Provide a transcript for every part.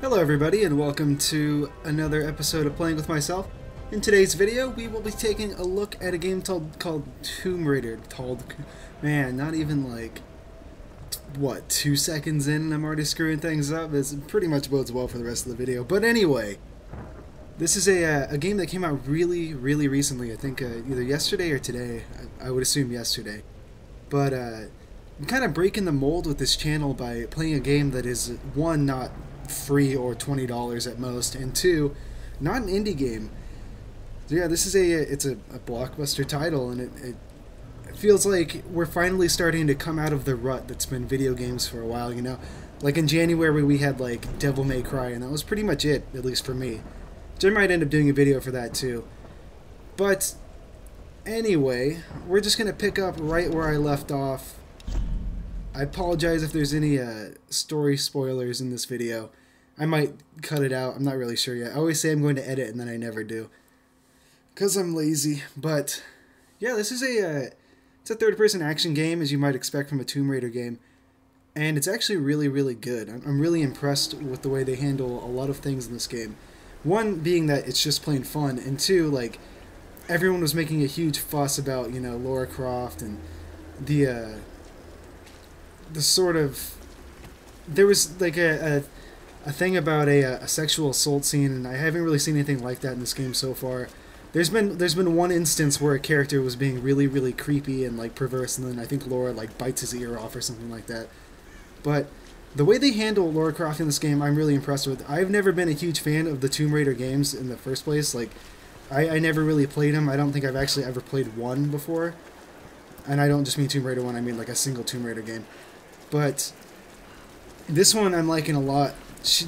Hello everybody and welcome to another episode of Playing With Myself. In today's video we will be taking a look at a game called Tomb Raider. Man, not even like, what, 2 seconds in and I'm already screwing things up? This pretty much bodes well for the rest of the video. But anyway, this is a game that came out really recently. I think either yesterday or today. I would assume yesterday. But I'm kind of breaking the mold with this channel by playing a game that is, one, not free or $20 at most, and two, not an indie game. So yeah, this is it's a blockbuster title, and it feels like we're finally starting to come out of the rut that's been video games for a while, you know? Like in January we had like Devil May Cry, and that was pretty much it, at least for me. Which I might end up doing a video for that too. But anyway, we're just gonna pick up right where I left off. I apologize if there's any story spoilers in this video. I might cut it out. I'm not really sure yet. I always say I'm going to edit and then I never do, because I'm lazy. But yeah, this is it's a third-person action game, as you might expect from a Tomb Raider game, and it's actually really good. I'm really impressed with the way they handle a lot of things in this game. One being that it's just plain fun, and two, like, everyone was making a huge fuss about, you know, Lara Croft and the sort of, there was like a thing about a sexual assault scene, and I haven't really seen anything like that in this game so far. There's been one instance where a character was being really creepy and like perverse, and then I think Lara like bites his ear off or something like that. But the way they handle Lara Croft in this game, I'm really impressed with. I've never been a huge fan of the Tomb Raider games in the first place. Like, I never really played them. I don't think I've actually ever played one before. And I don't just mean Tomb Raider 1, I mean like a single Tomb Raider game. But this one I'm liking a lot.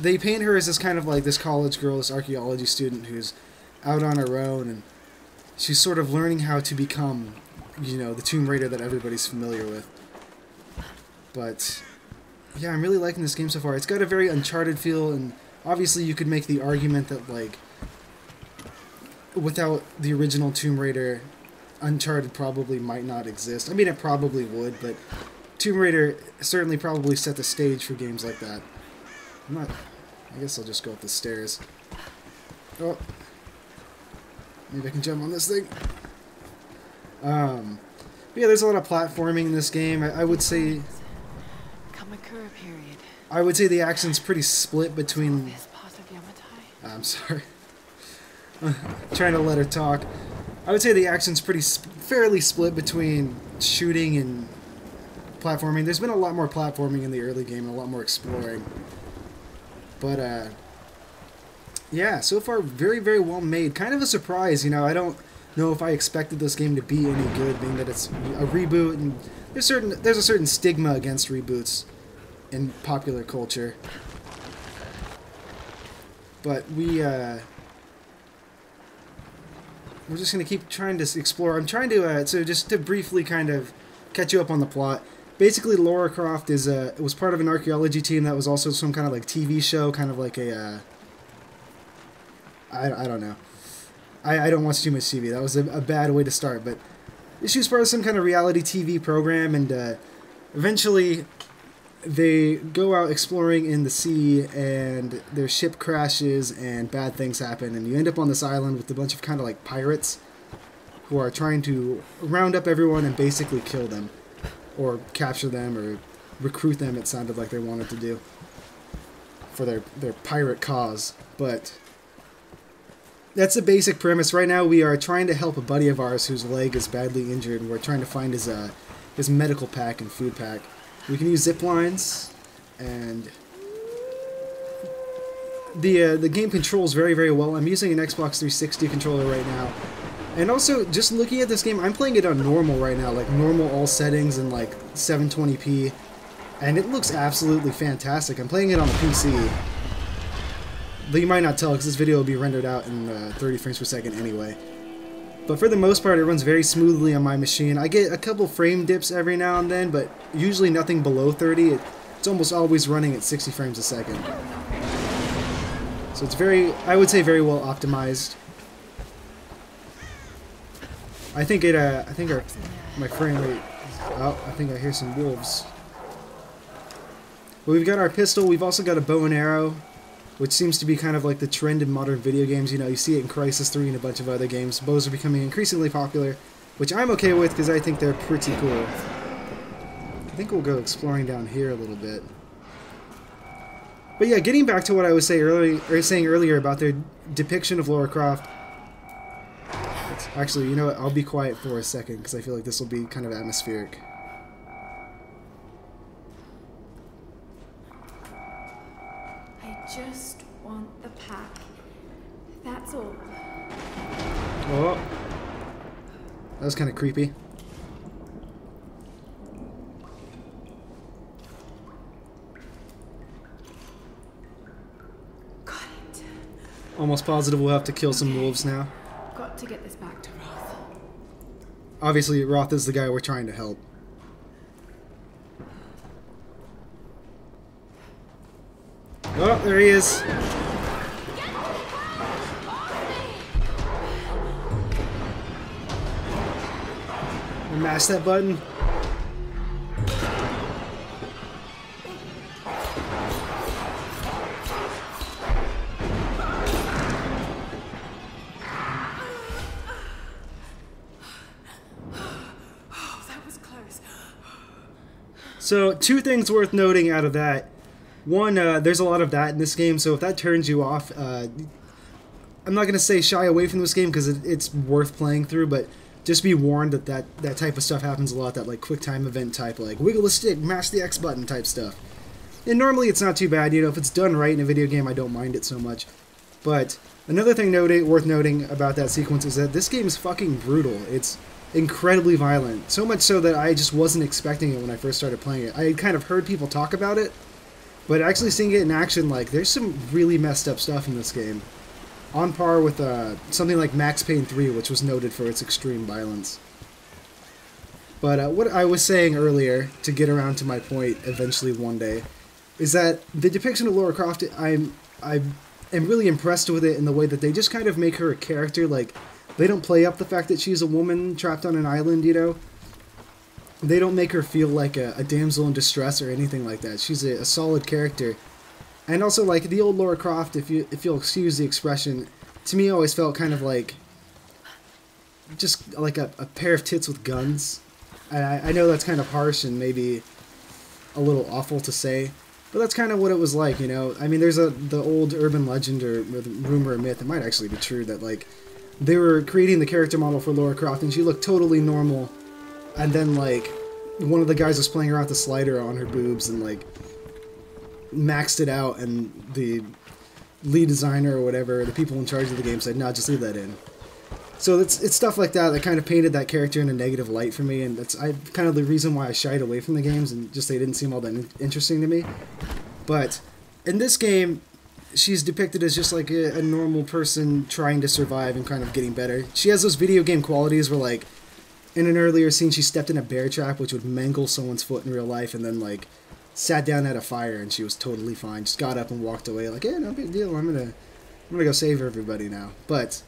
They paint her as this kind of like this college girl, this archaeology student who's out on her own, and she's sort of learning how to become, you know, the Tomb Raider that everybody's familiar with. But yeah, I'm really liking this game so far. It's got a very Uncharted feel, and obviously you could make the argument that, like, without the original Tomb Raider, Uncharted probably might not exist. I mean, it probably would, but Tomb Raider certainly probably set the stage for games like that. I guess I'll just go up the stairs. Oh. Maybe I can jump on this thing. Yeah, there's a lot of platforming in this game. I would say... Kamakura period. I would say the action's pretty split between... I'm sorry. I'm trying to let her talk. I would say the action's fairly split between shooting and platforming. There's been a lot more platforming in the early game and a lot more exploring. But, yeah, so far very well made. Kind of a surprise, you know. I don't know if I expected this game to be any good, being that it's a reboot, and there's a certain stigma against reboots in popular culture. But we're just going to keep trying to explore. I'm trying to, so just to briefly kind of catch you up on the plot. Basically, Lara Croft was part of an archaeology team that was also some kind of like TV show, kind of like a, I don't know. I don't watch too much TV. That was a bad way to start, but she was part of some kind of reality TV program, and eventually they go out exploring in the sea, and their ship crashes, and bad things happen, and you end up on this island with a bunch of kind of like pirates who are trying to round up everyone and basically kill them. Or capture them, or recruit them, it sounded like they wanted to do, for their pirate cause. But that's the basic premise. Right now we are trying to help a buddy of ours whose leg is badly injured, and we're trying to find his medical pack and food pack. We can use zip lines, and the game controls very well. I'm using an Xbox 360 controller right now. And also, just looking at this game, I'm playing it on normal right now, like normal all settings and like 720p, and it looks absolutely fantastic. I'm playing it on the PC, but you might not tell because this video will be rendered out in 30 frames per second anyway. But for the most part, it runs very smoothly on my machine. I get a couple frame dips every now and then, but usually nothing below 30. It's almost always running at 60 frames a second. So it's I would say very well optimized. I think my frame rate, oh, I think I hear some wolves. But we've got our pistol, we've also got a bow and arrow. which seems to be kind of like the trend in modern video games. You know, you see it in Crysis 3 and a bunch of other games. Bows are becoming increasingly popular, which I'm okay with because I think they're pretty cool. I think we'll go exploring down here a little bit. But yeah, getting back to what I was saying earlier about their depiction of Lara Croft. Actually, you know what? I'll be quiet for a second because I feel like this will be kind of atmospheric. I just want the pack. That's all. Oh, that was kind of creepy. Got it. Almost positive we'll have to kill some wolves now. Got to get this back to Roth. Obviously, Roth is the guy we're trying to help. Oh, there he is. Mash that button. So, two things worth noting out of that. One, there's a lot of that in this game, so if that turns you off, I'm not going to say shy away from this game because it's worth playing through, but just be warned that that type of stuff happens a lot, that like quick time event type, like wiggle the stick, mash the X button type stuff. And normally it's not too bad, you know, if it's done right in a video game, I don't mind it so much. But another thing worth noting about that sequence is that this game is fucking brutal. It's incredibly violent. So much so that I just wasn't expecting it when I first started playing it. I had kind of heard people talk about it, but actually seeing it in action, like, there's some really messed up stuff in this game. On par with something like Max Payne 3, which was noted for its extreme violence. But what I was saying earlier, to get around to my point eventually one day, is that the depiction of Lara Croft, I am really impressed with it in the way that they just kind of make her a character. Like, they don't play up the fact that she's a woman trapped on an island, you know? They don't make her feel like a damsel in distress or anything like that. She's a solid character. And also, like, the old Lara Croft, if you'll excuse the expression, to me always felt kind of like just like a pair of tits with guns. I know that's kind of harsh and maybe a little awful to say, but that's kind of what it was like, you know? I mean, there's the old urban legend or rumor or myth, it might actually be true, that, like, they were creating the character model for Lara Croft and she looked totally normal, and then, like, one of the guys was playing around with the slider on her boobs and, like, maxed it out, and the lead designer or whatever, the people in charge of the game said, no, just leave that in. So it's stuff like that kind of painted that character in a negative light for me, and that's kind of the reason why I shied away from the games, and just they didn't seem all that interesting to me. But in this game, she's depicted as just like a normal person trying to survive and kind of getting better. She has those video game qualities where, like, in an earlier scene she stepped in a bear trap which would mangle someone's foot in real life, and then, like, sat down at a fire and she was totally fine. Just got up and walked away like, yeah, no big deal. I'm gonna go save everybody now. But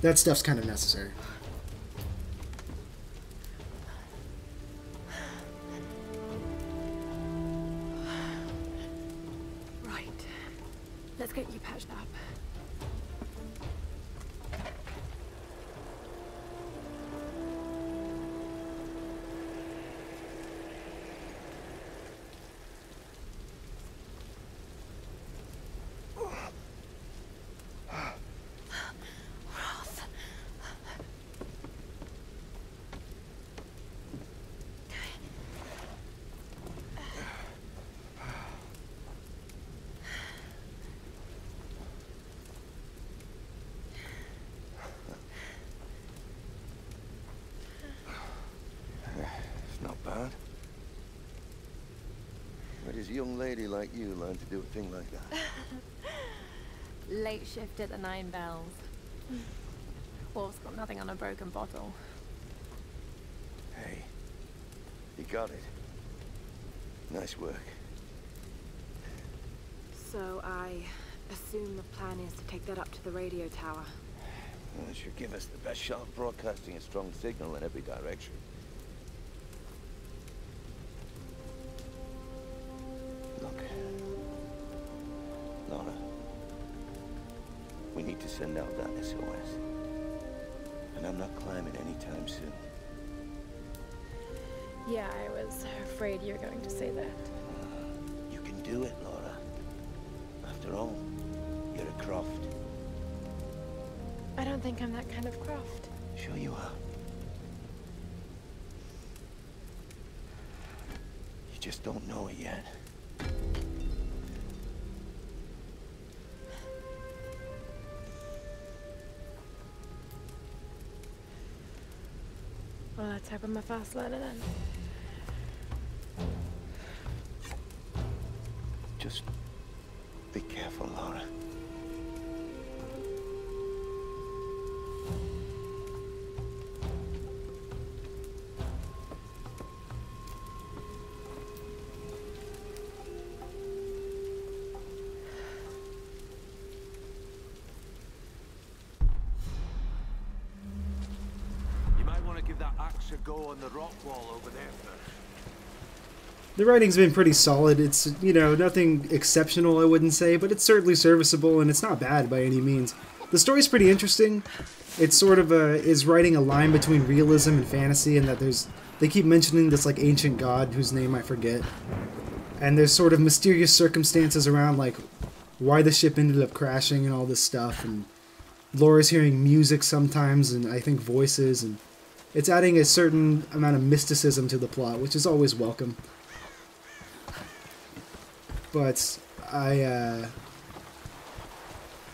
that stuff's kind of necessary. Right. Let's get you patched up. Not bad. Where does a young lady like you learn to do a thing like that? Late shift at the 9 Bells. Wolf's got nothing on a broken bottle. Hey, you got it. Nice work. So I assume the plan is to take that up to the radio tower. Well, it should give us the best shot of broadcasting a strong signal in every direction. Look, Lara, to send out that SOS. And I'm not climbing anytime soon. Yeah, I was afraid you were going to say that. You can do it, Laura. After all, you're a Croft. I don't think I'm that kind of Croft. Sure you are. You just don't know it yet. Well, let's hope I'm a fast learner then. Just be careful, Laura. You might want to give that axe a go on the rock wall over there first. The writing's been pretty solid. It's, you know, nothing exceptional, I wouldn't say, but it's certainly serviceable, and it's not bad by any means. The story's pretty interesting. It's sort of is writing a line between realism and fantasy, and that they keep mentioning this, like, ancient god whose name I forget. And there's sort of mysterious circumstances around, like, why the ship ended up crashing and all this stuff, and Laura's hearing music sometimes, and I think voices, and it's adding a certain amount of mysticism to the plot, which is always welcome. But I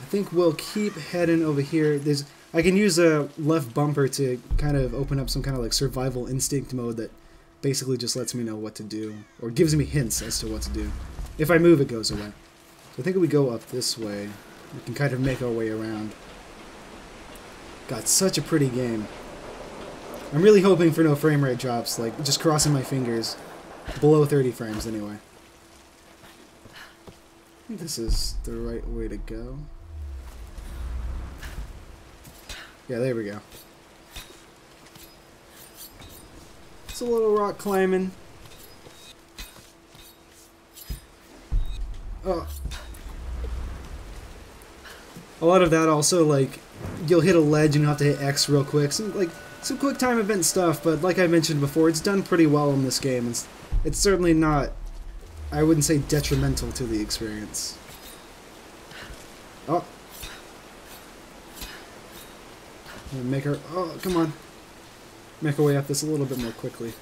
think we'll keep heading over here. I can use a left bumper to kind of open up some kind of like survival instinct mode that basically just lets me know what to do, or gives me hints as to what to do. If I move, it goes away. So I think if we go up this way, we can kind of make our way around. God, such a pretty game. I'm really hoping for no frame rate drops, like just crossing my fingers. Below 30 frames anyway. I think this is the right way to go. Yeah, there we go. It's a little rock climbing. Oh. A lot of that also, like, you'll hit a ledge and you'll have to hit X real quick. Some quick time event stuff, but like I mentioned before, it's done pretty well in this game. It's certainly not, I wouldn't say detrimental to the experience. Oh. Oh, come on. Make our way up this a little bit more quickly.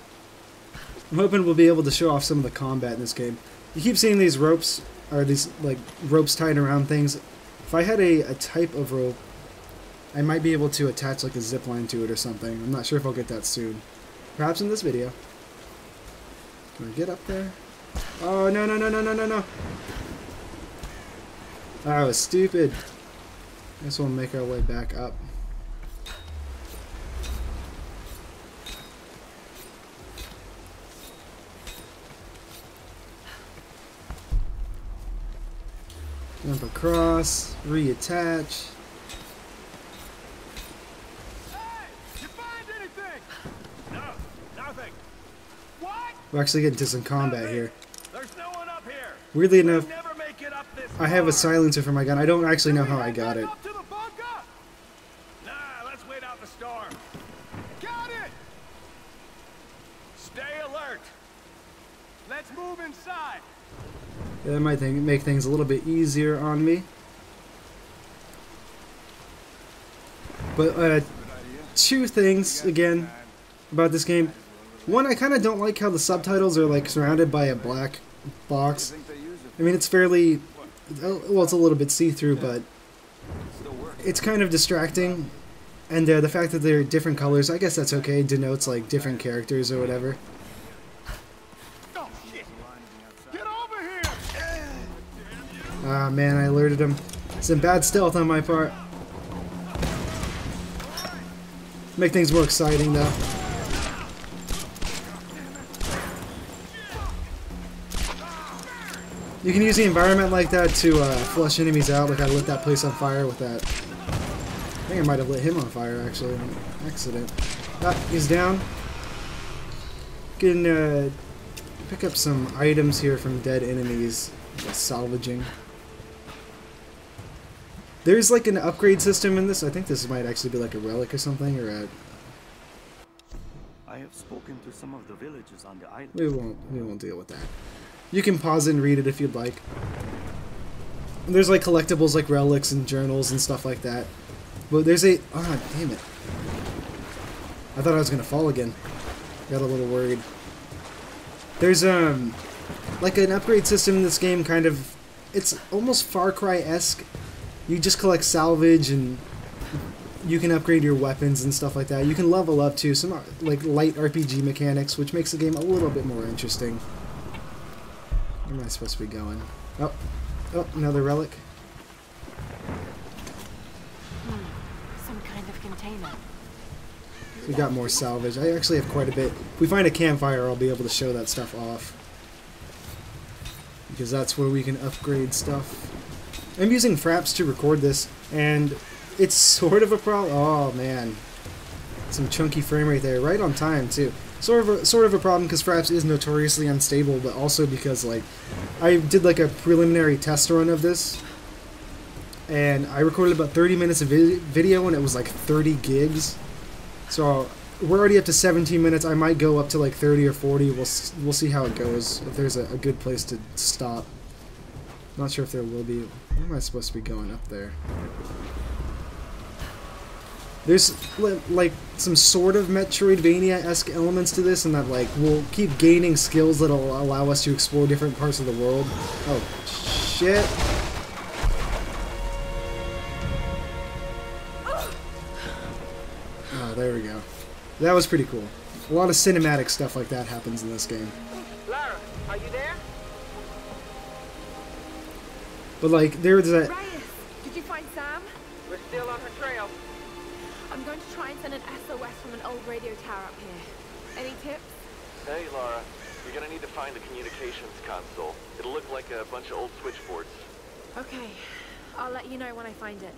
I'm hoping we'll be able to show off some of the combat in this game. You keep seeing these ropes, or these, like, ropes tied around things. If I had a type of rope, I might be able to attach, like, a zip line to it or something. I'm not sure if I'll get that soon. Perhaps in this video. Can I get up there? Oh, no, no, no, no, no, no, no. That was stupid. I guess we'll make our way back up. Jump across, reattach. Hey! You find anything? No, nothing. What? We're actually getting to some combat here. There's no one up here. Weirdly enough, Never make it up this I have a far. silencer for my gun. I don't actually know how I got it. Up to the bunker? Nah, let's wait out the storm. Got it. Stay alert. Let's move inside. That might make things a little bit easier on me. But two things, again, about this game. One, I kind of don't like how the subtitles are like surrounded by a black box. I mean, it's fairly, well, it's a little bit see-through, but it's kind of distracting. And the fact that they're different colors, I guess that's okay, denotes like different characters or whatever. Oh shit! Get over here! Ah, man, I alerted him. Some bad stealth on my part. Make things more exciting, though. You can use the environment like that to flush enemies out, like I lit that place on fire with that. I think I might have lit him on fire, actually, on accident. Ah, he's down. Can pick up some items here from dead enemies, just salvaging. There's like an upgrade system in this. I think this might actually be like a relic or something, or a... I have spoken to some of the villagers on the island. We won't deal with that. You can pause it and read it if you'd like. There's like collectibles like relics and journals and stuff like that. But there's a... Ah, damn it. I thought I was gonna fall again. Got a little worried. There's like an upgrade system in this game, kind of... It's almost Far Cry-esque. You just collect salvage and you can upgrade your weapons and stuff like that. You can level up too, some like light RPG mechanics, which makes the game a little bit more interesting. Where am I supposed to be going? Oh, another relic. Some kind of container. We got more salvage. I actually have quite a bit. If we find a campfire, I'll be able to show that stuff off. Because that's where we can upgrade stuff. I'm using Fraps to record this, and it's sort of a problem. Oh man, some chunky frame rate there, right on time too. Sort of a problem because Fraps is notoriously unstable, but also because like I did like a preliminary test run of this, and I recorded about 30 minutes of video, and it was like 30 gigs. So we're already up to 17 minutes. I might go up to like 30 or 40. We'll see how it goes. If there's a good place to stop. Not sure if there will be. Where am I supposed to be going up there? There's like some sort of Metroidvania-esque elements to this, and that like we'll keep gaining skills that'll allow us to explore different parts of the world. Oh shit! Oh, there we go. That was pretty cool. A lot of cinematic stuff like that happens in this game. Lara, are you there? But like, there's that. Reyes, did you find Sam? We're still on her trail. I'm going to try and send an SOS from an old radio tower up here. Any tips? Hey, Lara. You're gonna need to find the communications console. It'll look like a bunch of old switchboards. Okay, I'll let you know when I find it.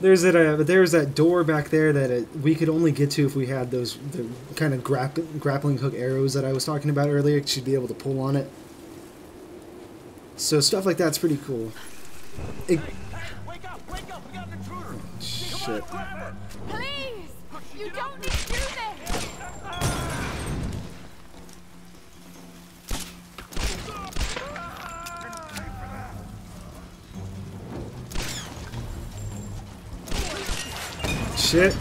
There's that door back there that we could only get to if we had the kind of grappling hook arrows that I was talking about earlier. She'd be able to pull on it. So stuff like that's pretty cool. Wake up! We got an intruder! Oh, shit. Please! You don't need to do this! Shit.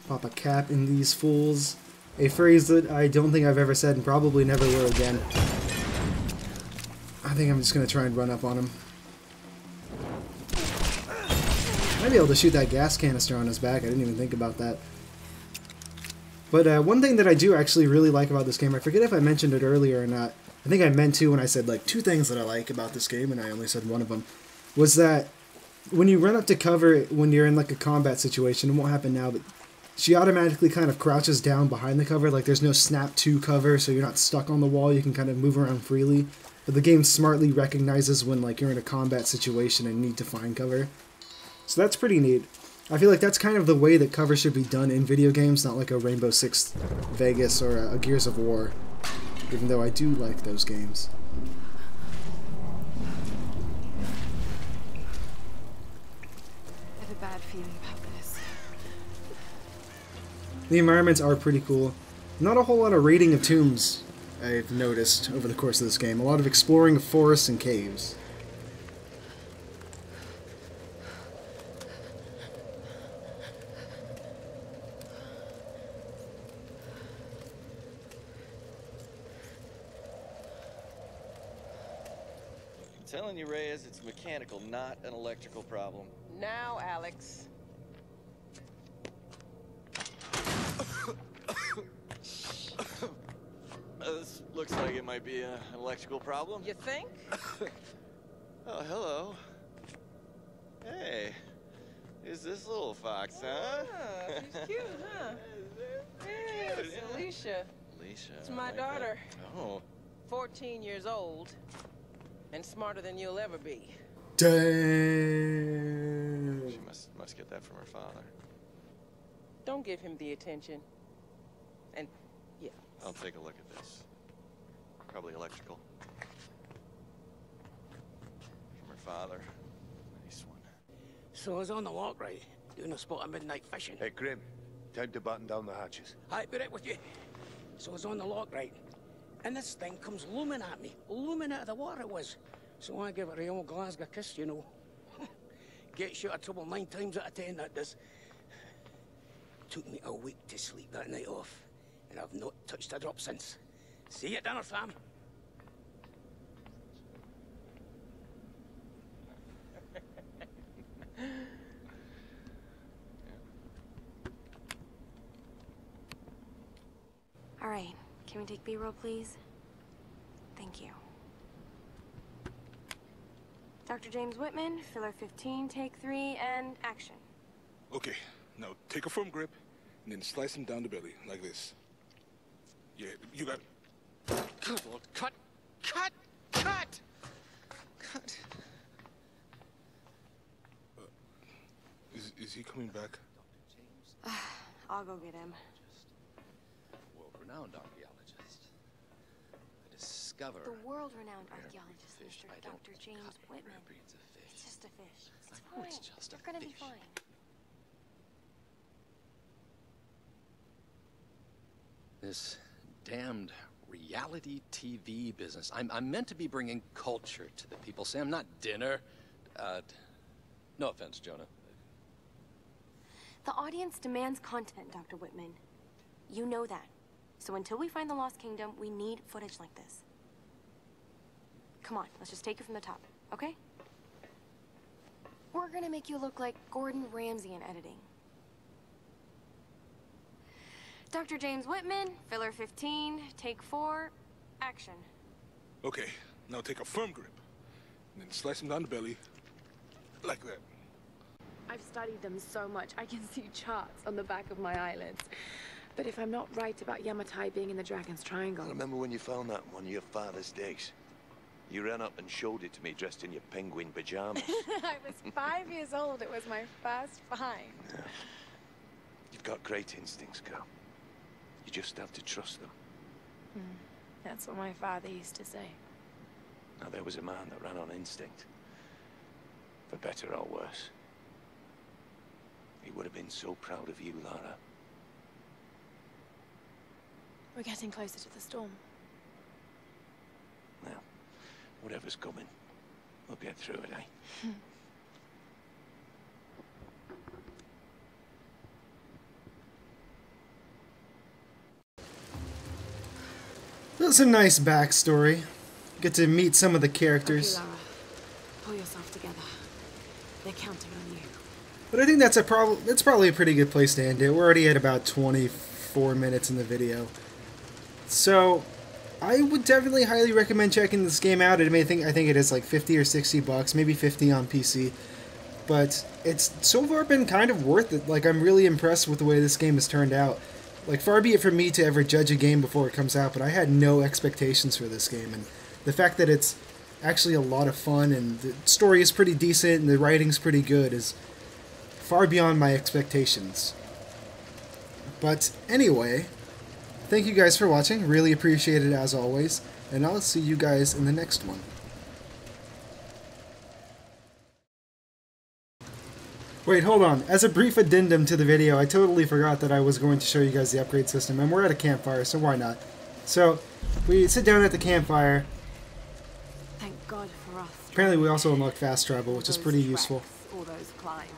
Pop a cap in these fools. A phrase that I don't think I've ever said and probably never will again. I think I'm just going to try and run up on him. Might be able to shoot that gas canister on his back. I didn't even think about that. But one thing that I do actually really like about this game, I forget if I mentioned it earlier or not. I think I meant to when I said like 2 things that I like about this game, and I only said one of them, was that when you run up to cover when you're in like a combat situation, it won't happen now, but she automatically kind of crouches down behind the cover. Like there's no snap to cover, so you're not stuck on the wall. You can kind of move around freely. But the game smartly recognizes when like you're in a combat situation and need to find cover. So that's pretty neat. I feel like that's kind of the way that cover should be done in video games, not like a Rainbow Six Vegas or a Gears of War. Even though I do like those games. I have a bad feeling about this. The environments are pretty cool. Not a whole lot of raiding of tombs, I've noticed over the course of this game. A lot of exploring of forests and caves. I'm telling you, Reyes, it's mechanical, not an electrical problem. Now, Alex. This looks like it might be an electrical problem. You think? Oh, hello. Hey, who's this little fox, huh? Ah, she's cute, huh? Yes, Alicia. Alicia. It's my I like daughter. that. Oh. 14 years old. And smarter than you'll ever be. Damn. She must get that from her father. Don't give him the attention. And, yeah. I'll take a look at this. Probably electrical. father. Nice one. So I was on the lock, right? Doing a spot of midnight fishing. Hey, Grim. Time to button down the hatches. I'd be right with you. So I was on the lock, right? And this thing comes looming at me. Looming out of the water it was. So I give it a old Glasgow kiss, you know. Gets you out of trouble 9 times out of 10, that does. Took me a week to sleep that night off. And I've not touched a drop since. See you at dinner, fam. All right, can we take B-roll, please? Thank you. Dr. James Whitman, filler 15, take 3, and action. Okay, now take a firm grip, and then slice him down the belly, like this. Yeah, you got it. Good Lord, cut! Cut! Cut! Cut! Is he coming back? I'll go get him. World-renowned archaeologist. I discover... The world-renowned archaeologist, fish Mr. I don't Dr. James cut Whitman. rare breeds of fish. It's just a fish. It's I know fine. it's just a You're gonna be fish. fine. This damned reality TV business. I'm meant to be bringing culture to the people, Sam, not dinner. No offense, Jonah. The audience demands content, Dr. Whitman. You know that. So until we find the Lost Kingdom, we need footage like this. Come on, let's just take it from the top, okay? We're gonna make you look like Gordon Ramsay in editing. Dr. James Whitman, filler 15, take 4, action. Okay, now take a firm grip, and then slice him down the belly, like that. I've studied them so much, I can see charts on the back of my eyelids. But if I'm not right about Yamatai being in the Dragon's Triangle... I remember when you found that on one of your father's digs. You ran up and showed it to me dressed in your penguin pajamas. I was 5 years old. It was my first find. Yeah. You've got great instincts, girl. You just have to trust them. That's what my father used to say. Now, there was a man that ran on instinct. For better or worse. He would have been so proud of you, Lara. We're getting closer to the storm. Now, whatever's coming, we'll get through it, eh? That's a nice backstory. Get to meet some of the characters. Okay, Lara. Pull yourself together. They're counting on you. But I think that's probably a pretty good place to end it. We're already at about 24 minutes in the video. So, I would definitely highly recommend checking this game out. I think it is like 50 or 60 bucks, maybe 50 on PC. But it's so far been kind of worth it. Like, I'm really impressed with the way this game has turned out. Like, far be it from me to ever judge a game before it comes out, but I had no expectations for this game. And the fact that it's actually a lot of fun and the story is pretty decent and the writing's pretty good is far beyond my expectations. But anyway, thank you guys for watching. Really appreciate it as always. And I'll see you guys in the next one. Wait, hold on. As a brief addendum to the video, I totally forgot that I was going to show you guys the upgrade system. And we're at a campfire, so why not? So, we sit down at the campfire. Thank God for us. Apparently we also unlocked fast travel, which is pretty useful. All those climbs.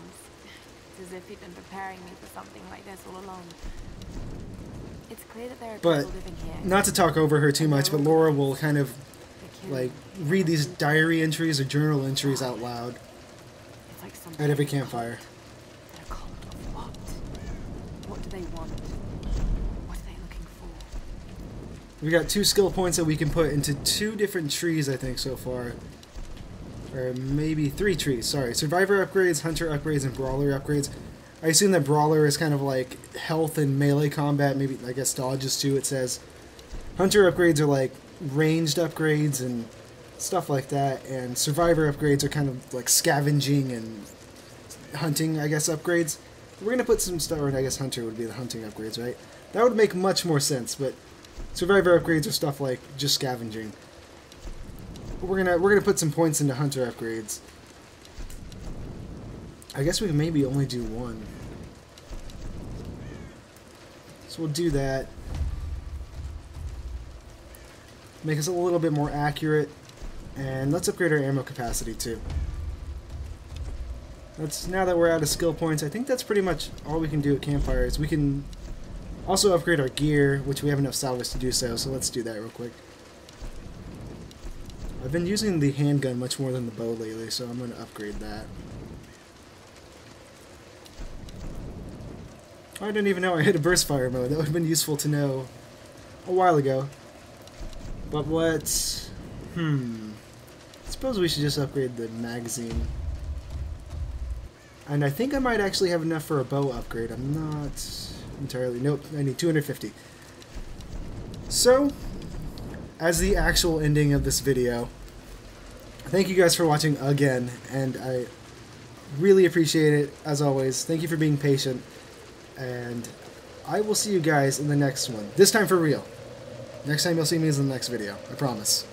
It's as if he'd been preparing me for something like this all along. It's clear that there are people living here. Not to talk over her too much, but Laura will kind of like read these diary entries or journal entries out loud at every campfire. A cult of what? What do they want? What are they looking for? We got 2 skill points that we can put into 2 different trees, I think, so far. Or maybe 3 trees, sorry. Survivor upgrades, Hunter upgrades, and Brawler upgrades. I assume that Brawler is kind of like health and melee combat, maybe, I guess, dodges too, it says. Hunter upgrades are like ranged upgrades and stuff like that, and Survivor upgrades are kind of like scavenging and hunting, I guess, upgrades. We're going to put some stuff, or I guess Hunter would be the hunting upgrades, right? That would make much more sense, but Survivor upgrades are stuff like just scavenging. We're gonna put some points into Hunter upgrades. I guess we can maybe only do one. So we'll do that. Make us a little bit more accurate. And let's upgrade our ammo capacity too. Now that we're out of skill points, I think that's pretty much all we can do at campfires. We can also upgrade our gear, which we have enough salvage to do so let's do that real quick. I've been using the handgun much more than the bow lately, so I'm going to upgrade that. I didn't even know I had a burst fire mode. That would have been useful to know a while ago. But what... I suppose we should just upgrade the magazine. And I think I might actually have enough for a bow upgrade. I'm not entirely... Nope, I need 250. So, as the actual ending of this video, thank you guys for watching again, and I really appreciate it, as always. Thank you for being patient, and I will see you guys in the next one. This time for real. Next time you'll see me is in the next video. I promise.